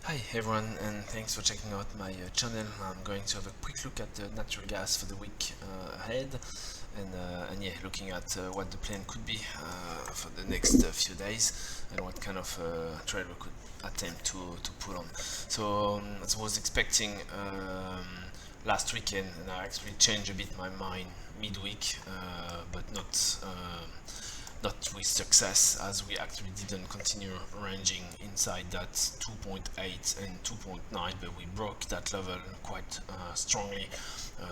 Hi everyone, and thanks for checking out my channel. I'm going to have a quick look at the natural gas for the week ahead, and yeah, looking at what the plan could be for the next few days, and what kind of trade we could attempt to put on. So as I was expecting last weekend, and I actually changed a bit my mind midweek, but not with success, as we actually didn't continue ranging inside that 2.8 and 2.9, but we broke that level quite strongly,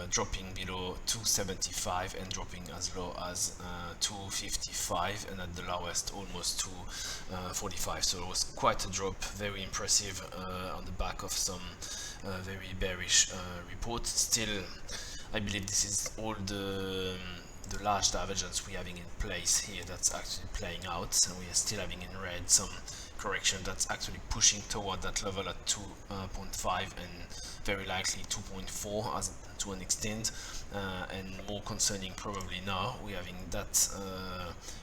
dropping below 275 and dropping as low as 255, and at the lowest almost 245. So it was quite a drop, very impressive on the back of some very bearish reports. Still, I believe this is all the large divergence we're having in place here that's actually playing out, and we are still having in red some correction that's actually pushing toward that level at 2.5 and very likely 2.4 as to an extent, and more concerning probably now we're having that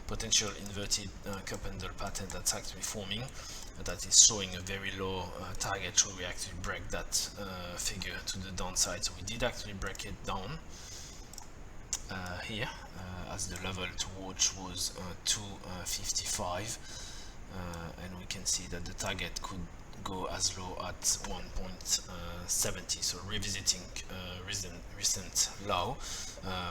potential inverted cup handle pattern that's actually forming, that is showing a very low target. Should we actually break that figure to the downside? So we did actually break it down here, as the level to watch was 255, and we can see that the target could go as low at 1.70, so revisiting recent low.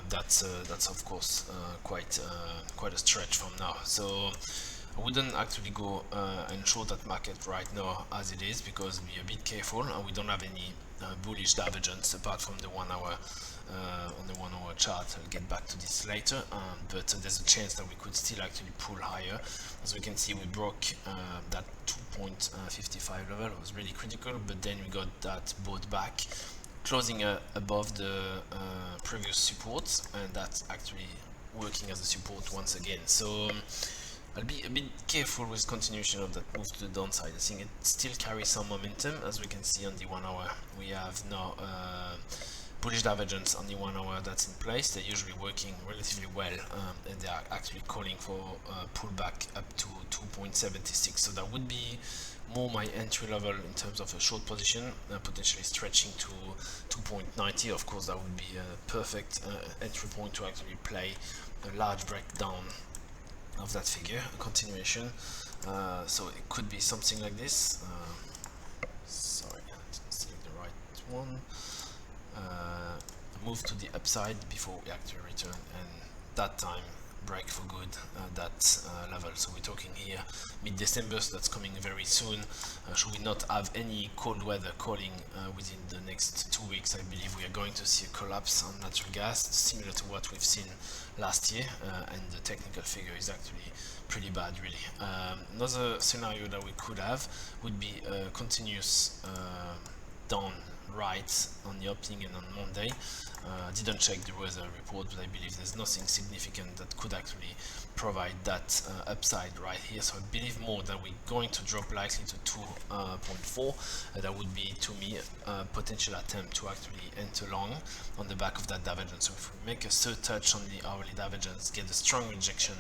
That's of course quite a stretch from now. So I wouldn't actually go and short that market right now as it is, because be a bit careful, and we don't have any bullish divergence apart from the 1 hour on the 1 hour chart. I'll get back to this later, but there's a chance that we could still actually pull higher. As we can see, we broke that 2.55 level. It was really critical, but then we got that bought back, closing above the previous support, and that's actually working as a support once again. So I'll be a bit careful with continuation of that move to the downside. I think it still carries some momentum. As we can see on the 1 hour, we have now bullish divergence on the 1 hour that's in place. They're usually working relatively well, and they are actually calling for pullback up to 2.76. So that would be more my entry level in terms of a short position, potentially stretching to 2.90. Of course, that would be a perfect entry point to actually play a large breakdown of that figure, a continuation. So it could be something like this. Sorry, I didn't select the right one. Move to the upside before we actually return, and that time break for good that level. So we're talking here mid-December, so that's coming very soon. Should we not have any cold weather calling within the next 2 weeks, I believe we are going to see a collapse on natural gas, similar to what we've seen last year, and the technical figure is actually pretty bad, really. Another scenario that we could have would be a continuous down right on the opening and on Monday. Didn't check the weather report, but I believe there's nothing significant that could actually provide that upside right here. So I believe more that we're going to drop likely to 2.4. That would be, to me, a potential attempt to actually enter long on the back of that divergence. So if we make a third touch on the hourly divergence, get a strong rejection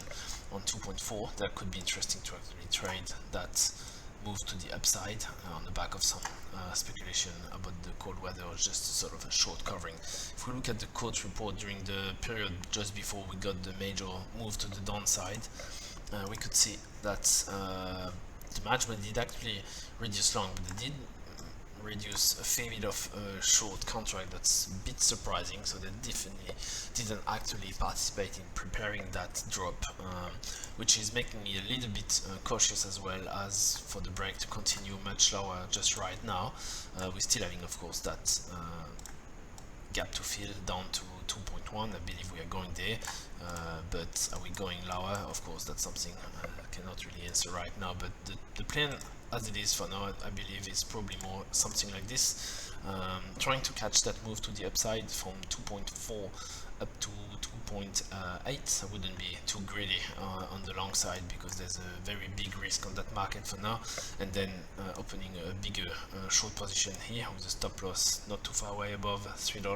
on 2.4, that could be interesting to actually trade that move to the upside on the back of some speculation about the cold weather, or just sort of a short covering. If we look at the quote report during the period just before we got the major move to the downside, we could see that the management did actually reduce long, but they did reduce a fair bit of short contract. That's a bit surprising. So they definitely didn't actually participate in preparing that drop, which is making me a little bit cautious, as well as for the break to continue much lower just right now. We're still having, of course, that gap to fill down to 2.1. I believe we are going there, but are we going lower? Of course, that's something I cannot really answer right now, but the plan as it is for now, I believe, is probably more something like this, trying to catch that move to the upside from 2.4 up to 2.8. I wouldn't be too greedy on the long side, because there's a very big risk on that market for now, and then opening a bigger short position here with a stop loss not too far away above $3,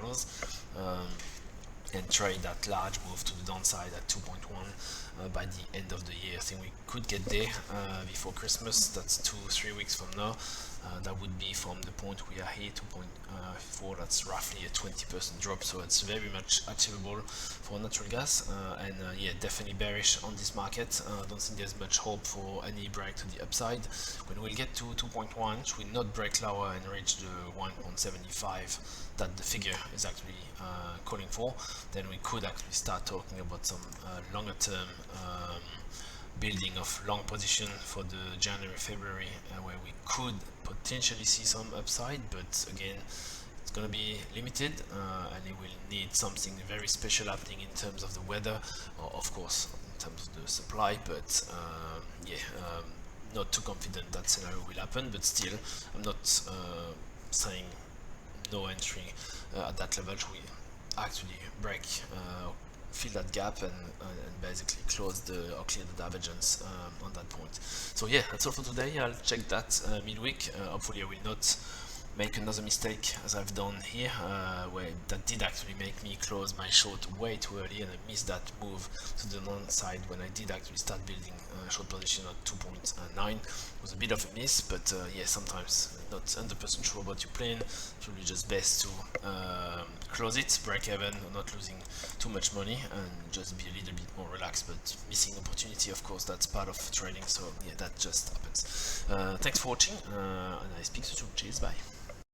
and trade that large move to the downside at 2.1 by the end of the year. I think we could get there before Christmas. That's 2-3 weeks from now. that would be from the point we are here, 2.4. That's roughly a 20% drop, so it's very much achievable for natural gas. And yeah, definitely bearish on this market. I don't think there's much hope for any break to the upside. When we'll get to 2.1, which will not break lower and reach the 1.75 that the figure is actually calling for, then we could actually start talking about some longer term building of long position for the January-February, where we could potentially see some upside, but again, it's going to be limited, and it will need something very special happening in terms of the weather, or of course in terms of the supply, but yeah, not too confident that scenario will happen, but still I'm not saying no entry at that level. We actually break fill that gap and basically close the or clear the divergence on that point. So yeah, that's all for today. I'll check that midweek. Hopefully I will not make another mistake as I've done here, where that did actually make me close my short way too early, and I missed that move to the non-side when I did actually start building a short position at 2.9. It was a bit of a miss, but yeah, sometimes not 100% sure about your plan. It's really just best to close it, break even, not losing too much money, and just be a little bit more relaxed. But missing opportunity, of course, that's part of trading, so yeah, that just happens. Thanks for watching, and I speak to you soon. Cheers, bye.